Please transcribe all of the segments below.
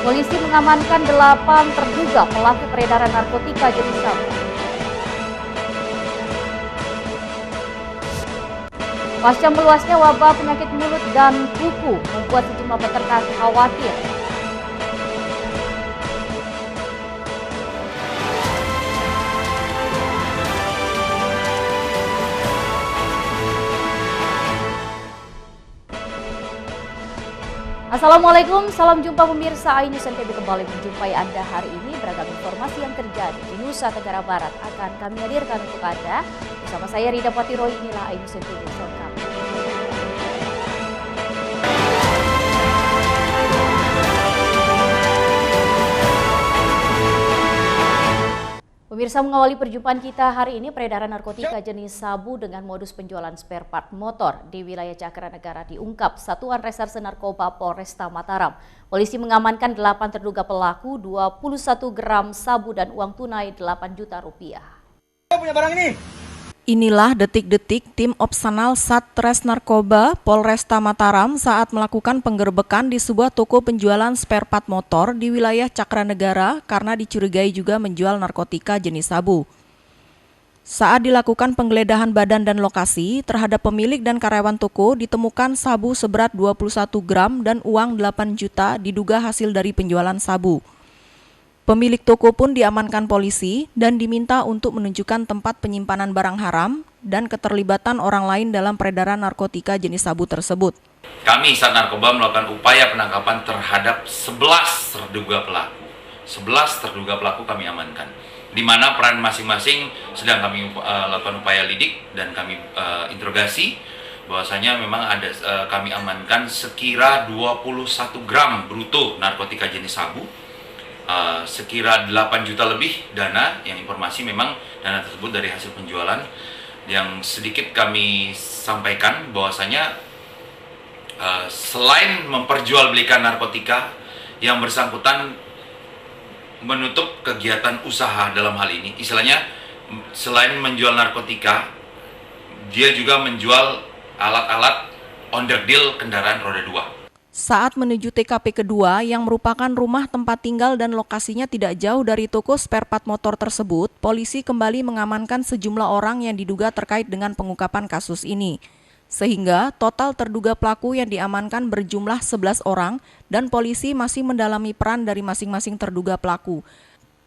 Polisi mengamankan 8 terduga pelaku peredaran narkotika jenis sabu. Pasca meluasnya wabah penyakit mulut dan kuku membuat sejumlah peternak khawatir. Assalamualaikum, salam jumpa pemirsa iNews NTB kembali menjumpai Anda hari ini. Beragam informasi yang terjadi di Nusa Tenggara Barat akan kami hadirkan untuk Anda. Bersama saya Rida Patiroy, inilah iNews NTB selengkapnya. Pemirsa, mengawali perjumpaan kita hari ini, peredaran narkotika jenis sabu dengan modus penjualan spare part motor di wilayah Cakranegara diungkap Satuan Reserse Narkoba Polresta Mataram. Polisi mengamankan 8 terduga pelaku, 21 gram sabu dan uang tunai 8 juta rupiah. Punya barang ini. Inilah detik-detik tim Opsanal Satres Narkoba Polresta Mataram saat melakukan penggerbekan di sebuah toko penjualan spare part motor di wilayah Cakranegara karena dicurigai juga menjual narkotika jenis sabu. Saat dilakukan penggeledahan badan dan lokasi, terhadap pemilik dan karyawan toko ditemukan sabu seberat 21 gram dan uang 8 juta diduga hasil dari penjualan sabu. Pemilik toko pun diamankan polisi dan diminta untuk menunjukkan tempat penyimpanan barang haram dan keterlibatan orang lain dalam peredaran narkotika jenis sabu tersebut. Kami Sat Narkoba melakukan upaya penangkapan terhadap 11 terduga pelaku. 11 terduga pelaku kami amankan, di mana peran masing-masing sedang kami lakukan upaya lidik dan kami interogasi. Bahwasanya memang ada kami amankan sekira 21 gram bruto narkotika jenis sabu. Sekira 8 juta lebih dana, yang informasi memang dana tersebut dari hasil penjualan. Yang sedikit kami sampaikan bahwasanya selain memperjualbelikan narkotika, yang bersangkutan menutup kegiatan usaha dalam hal ini. Istilahnya selain menjual narkotika, dia juga menjual alat-alat onderdil kendaraan roda 2. Saat menuju TKP kedua yang merupakan rumah tempat tinggal dan lokasinya tidak jauh dari toko spare part motor tersebut, polisi kembali mengamankan sejumlah orang yang diduga terkait dengan pengungkapan kasus ini. Sehingga total terduga pelaku yang diamankan berjumlah 11 orang dan polisi masih mendalami peran dari masing-masing terduga pelaku.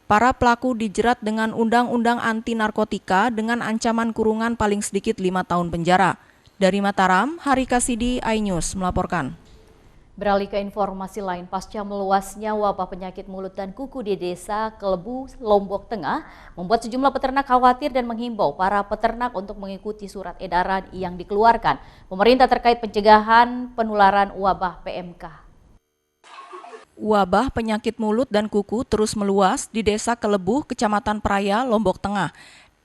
Para pelaku dijerat dengan Undang-Undang Anti Narkotika dengan ancaman kurungan paling sedikit 5 tahun penjara. Dari Mataram, Hari Kasidi, iNews melaporkan. Beralih ke informasi lain, pasca meluasnya wabah penyakit mulut dan kuku di desa Kelebu, Lombok Tengah, membuat sejumlah peternak khawatir dan menghimbau para peternak untuk mengikuti surat edaran yang dikeluarkan pemerintah terkait pencegahan penularan wabah PMK. Wabah penyakit mulut dan kuku terus meluas di desa Kelebu, Kecamatan Praia, Lombok Tengah.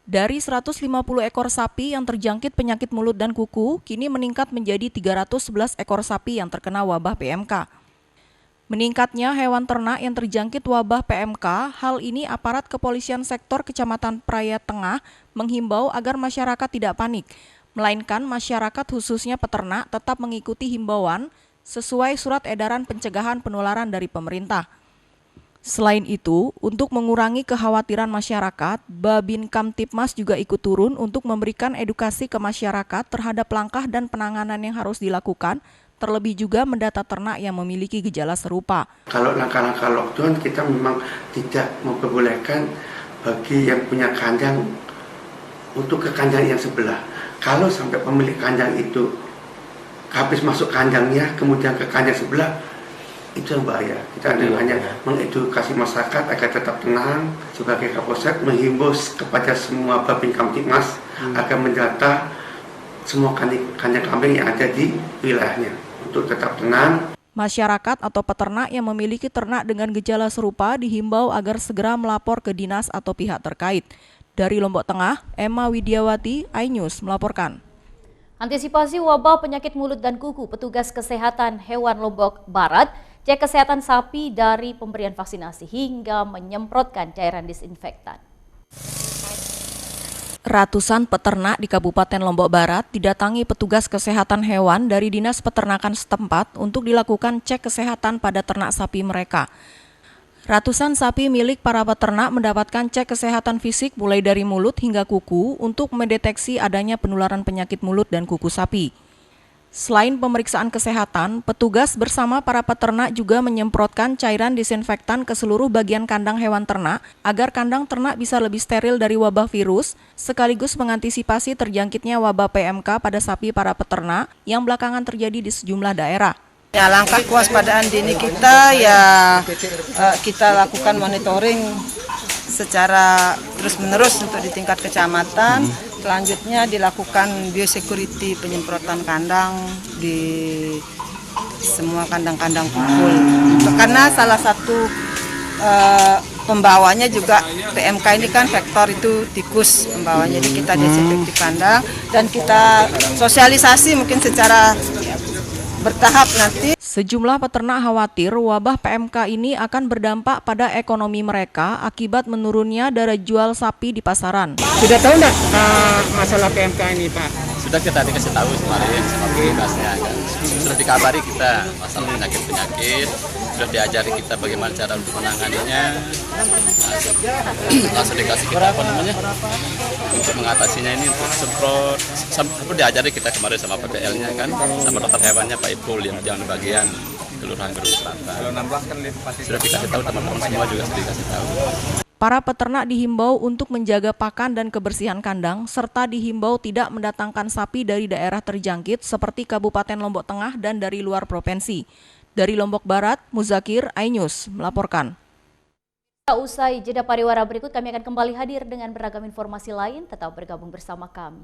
Dari 150 ekor sapi yang terjangkit penyakit mulut dan kuku, kini meningkat menjadi 311 ekor sapi yang terkena wabah PMK. Meningkatnya hewan ternak yang terjangkit wabah PMK, hal ini aparat kepolisian sektor Kecamatan Praia Tengah menghimbau agar masyarakat tidak panik, melainkan masyarakat khususnya peternak tetap mengikuti himbauan sesuai surat edaran pencegahan penularan dari pemerintah. Selain itu, untuk mengurangi kekhawatiran masyarakat, Babin Kamtipmas juga ikut turun untuk memberikan edukasi ke masyarakat terhadap langkah dan penanganan yang harus dilakukan, terlebih juga mendata ternak yang memiliki gejala serupa. Kalau langkah-langkah lockdown, kita memang tidak memperbolehkan bagi yang punya kandang untuk ke kandang yang sebelah. Kalau sampai pemilik kandang itu habis masuk kandangnya, kemudian ke kandang sebelah, itu yang bahaya. Kita hanya mengedukasi masyarakat agar tetap tenang. Sebagai Kapolsek menghimbau kepada semua Babin Kamtipmas agar mendata semua kandang kambing yang ada di wilayahnya untuk tetap tenang. Masyarakat atau peternak yang memiliki ternak dengan gejala serupa dihimbau agar segera melapor ke dinas atau pihak terkait. Dari Lombok Tengah, Emma Widiawati, iNews melaporkan. Antisipasi wabah penyakit mulut dan kuku, petugas kesehatan hewan Lombok Barat cek kesehatan sapi dari pemberian vaksinasi hingga menyemprotkan cairan disinfektan. Ratusan peternak di Kabupaten Lombok Barat didatangi petugas kesehatan hewan dari Dinas Peternakan setempat untuk dilakukan cek kesehatan pada ternak sapi mereka. Ratusan sapi milik para peternak mendapatkan cek kesehatan fisik mulai dari mulut hingga kuku untuk mendeteksi adanya penularan penyakit mulut dan kuku sapi. Selain pemeriksaan kesehatan, petugas bersama para peternak juga menyemprotkan cairan disinfektan ke seluruh bagian kandang hewan ternak agar kandang ternak bisa lebih steril dari wabah virus, sekaligus mengantisipasi terjangkitnya wabah PMK pada sapi para peternak yang belakangan terjadi di sejumlah daerah. Ya, langkah kewaspadaan dini kita kita lakukan monitoring secara terus-menerus untuk di tingkat kecamatan. Selanjutnya dilakukan biosecurity penyemprotan kandang di semua kandang-kandang kumpul. Karena salah satu pembawanya juga PMK ini kan vektor itu tikus pembawanya. Jadi kita desinfeksi kandang dan kita sosialisasi mungkin secara bertahap nanti. Sejumlah peternak khawatir wabah PMK ini akan berdampak pada ekonomi mereka akibat menurunnya daya jual sapi di pasaran. Sudah tahu enggak masalah PMK ini, Pak? Sudah kita dikasih tahu kemarin sama petugasnya kan. Sudah dikabari kita masalah penyakit-penyakit, sudah diajari kita bagaimana cara untuk menanganinya. Langsung dikasih kita untuk mengatasinya ini untuk semprot. Sampai diajari kita kemarin sama PPL-nya kan, sama dokter hewannya Pak Ipul yang di bagian Kelurahan Gedung Selatan. Sudah dikasih tahu teman-teman semua juga sudah dikasih tahu. Para peternak dihimbau untuk menjaga pakan dan kebersihan kandang, serta dihimbau tidak mendatangkan sapi dari daerah terjangkit seperti Kabupaten Lombok Tengah dan dari luar provinsi. Dari Lombok Barat, Muzakir, iNews melaporkan. Usai jeda pariwara berikut, kami akan kembali hadir dengan beragam informasi lain. Tetap bergabung bersama kami.